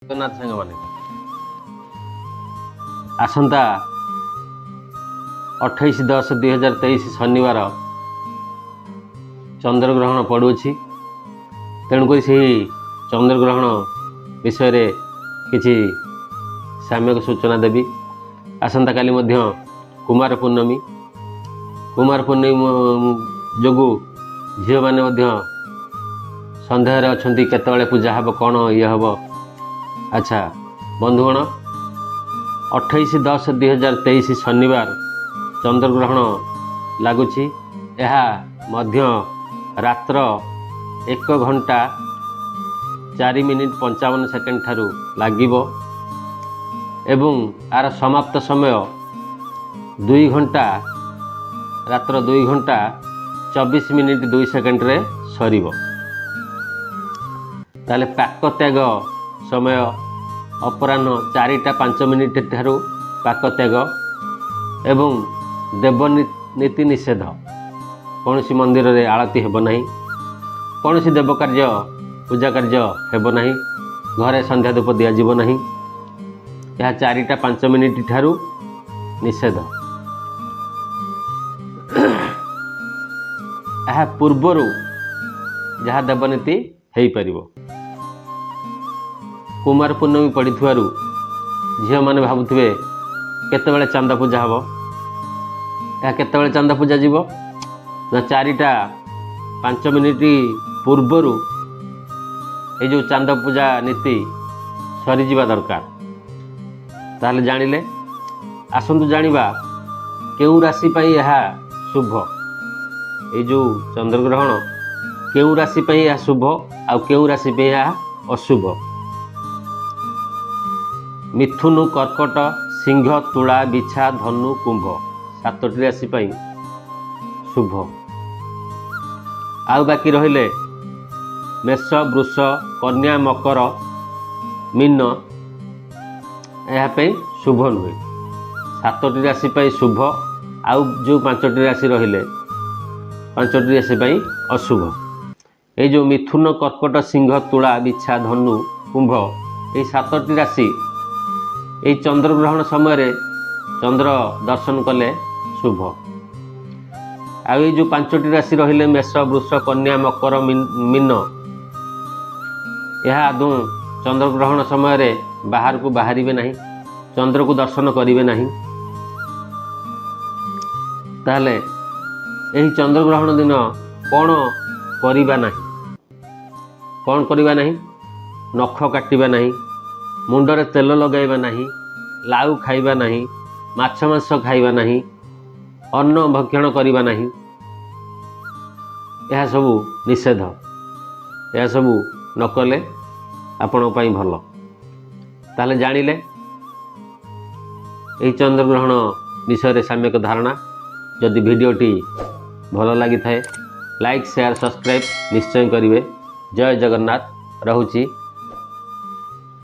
ଜଗନ୍ନାଥ ସାଙ୍ଗମାନେ ଆସନ୍ତା 28/10/2023 ଶନିବାର ଚନ୍ଦ୍ରଗ୍ରହଣ ପଡ଼ୁଅଛି। ତେଣୁକରି ସେହି ଚନ୍ଦ୍ରଗ୍ରହଣ ବିଷୟରେ କିଛି ସାମ୍ୟକ ସୂଚନା ଦେବି। ଆସନ୍ତାକାଲି ମଧ୍ୟ କୁମାର ପୂର୍ଣ୍ଣମୀ ଯୋଗୁଁ ଝିଅମାନେ ମଧ୍ୟ ସନ୍ଦେହରେ ଅଛନ୍ତି କେତେବେଳେ ପୂଜା ହେବ, କ'ଣ ଇଏ ହେବ। ଆଚ୍ଛା ବନ୍ଧୁଗଣ, 28/10/2023 ଶନିବାର ଚନ୍ଦ୍ରଗ୍ରହଣ ଲାଗୁଛି। ଏହା ମଧ୍ୟ ରାତ୍ର 1 ଘଣ୍ଟା 4 ମିନିଟ୍ 55 ସେକେଣ୍ଡ ଠାରୁ ଲାଗିବ ଏବଂ ଆର ସମାପ୍ତ ସମୟ ରାତ୍ର 2 ଘଣ୍ଟା 24 ମିନିଟ୍ 2 ସେକେଣ୍ଡରେ ସରିବ। ତାହେଲେ ପାକତ୍ୟାଗ ସମୟ ଅପରାହ୍ନ 4ଟା 5 ମିନିଟ୍ ଠାରୁ ପାକତ୍ୟାଗ ଏବଂ ଦେବନୀତି ନିଷେଧ। କୌଣସି ମନ୍ଦିରରେ ଆଳତି ହେବ ନାହିଁ, କୌଣସି ଦେବ କାର୍ଯ୍ୟ ପୂଜା କାର୍ଯ୍ୟ ହେବ ନାହିଁ, ଘରେ ସନ୍ଧ୍ୟା ଧୂପ ଦିଆଯିବ ନାହିଁ। ଏହା 4ଟା 5 ମିନିଟ୍ ଠାରୁ ନିଷେଧ। ଏହା ପୂର୍ବରୁ ଯାହା ଦେବନୀତି ହେଇପାରିବ। କୁମାର ପୂର୍ଣ୍ଣମୀ ପଡ଼ିଥିବାରୁ ଝିଅମାନେ ଭାବୁଥିବେ କେତେବେଳେ ଚାନ୍ଦ ପୂଜା ହେବ। ଏହା କେତେବେଳେ ଚାନ୍ଦ ପୂଜା ଯିବ ନା 4ଟା 5 ମିନିଟ୍ ପୂର୍ବରୁ ଏଇ ଯେଉଁ ଚାନ୍ଦ ପୂଜା ନୀତି ସରିଯିବା ଦରକାର। ତାହେଲେ ଜାଣିଲେ, ଆସନ୍ତୁ ଜାଣିବା କେଉଁ ରାଶି ପାଇଁ ଏହା ଶୁଭ। ଏଇ ଯେଉଁ ଚନ୍ଦ୍ରଗ୍ରହଣ କେଉଁ ରାଶି ପାଇଁ ଏହା ଶୁଭ ଆଉ କେଉଁ ରାଶି ପାଇଁ ଏହା ଅଶୁଭ। ମିଥୁନ, କର୍କଟ, ସିଂହ, ତୁଳା, ବିଛା, ଧନୁ, କୁମ୍ଭ 7ଟି ରାଶି ପାଇଁ ଶୁଭ। ଆଉ ବାକି ରହିଲେ ମେଷ, ବୃଷ, କନ୍ୟା, ମକର, ମୀନ ଏହା ପାଇଁ ଶୁଭ ନୁହେଁ। 7ଟି ରାଶି ପାଇଁ ଶୁଭ, ଆଉ ଯେଉଁ 5ଟି ରାଶି ରହିଲେ 5ଟି ରାଶି ପାଇଁ ଅଶୁଭ। ଏଇ ଯେଉଁ ମିଥୁନ, କର୍କଟ, ସିଂହ, ତୁଳା, ବିଛା, ଧନୁ, କୁମ୍ଭ ଏଇ 7ଟି ରାଶି ଏଇ ଚନ୍ଦ୍ରଗ୍ରହଣ ସମୟରେ ଚନ୍ଦ୍ର ଦର୍ଶନ କଲେ ଶୁଭ। ଆଉ ଏଇ ଯେଉଁ 5ଟି ରାଶି ରହିଲେ ମେଷ, ବୃଷ, କନ୍ୟା, ମକର, ମୀନ ଏହା ଆଦୌ ଚନ୍ଦ୍ରଗ୍ରହଣ ସମୟରେ ବାହାରକୁ ବାହାରିବେ ନାହିଁ, ଚନ୍ଦ୍ରକୁ ଦର୍ଶନ କରିବେ ନାହିଁ। ତାହେଲେ ଏହି ଚନ୍ଦ୍ରଗ୍ରହଣ ଦିନ କ'ଣ କରିବା ନାହିଁ? କ'ଣ କରିବା ନାହିଁ? ନଖ କାଟିବା ନାହିଁ, ମୁଣ୍ଡରେ ତେଲ ଲଗାଇବା ନାହିଁ, ଲାଉ ଖାଇବା ନାହିଁ, ମାଛ ମାଂସ ଖାଇବା ନାହିଁ, ଅନ୍ନ ଭକ୍ଷଣ କରିବା ନାହିଁ। ଏହା ସବୁ ନିଷେଧ। ଏହା ସବୁ ନ କଲେ ଆପଣଙ୍କ ପାଇଁ ଭଲ। ତାହେଲେ ଜାଣିଲେ ଏହି ଚନ୍ଦ୍ରଗ୍ରହଣ ବିଷୟରେ ସାମ୍ୟକ ଧାରଣା। ଯଦି ଭିଡ଼ିଓଟି ଭଲ ଲାଗିଥାଏ ଲାଇକ୍, ସେୟାର, ସବସ୍କ୍ରାଇବ୍ ନିଶ୍ଚୟ କରିବେ। ଜୟ ଜଗନ୍ନାଥ। ରହୁଛି।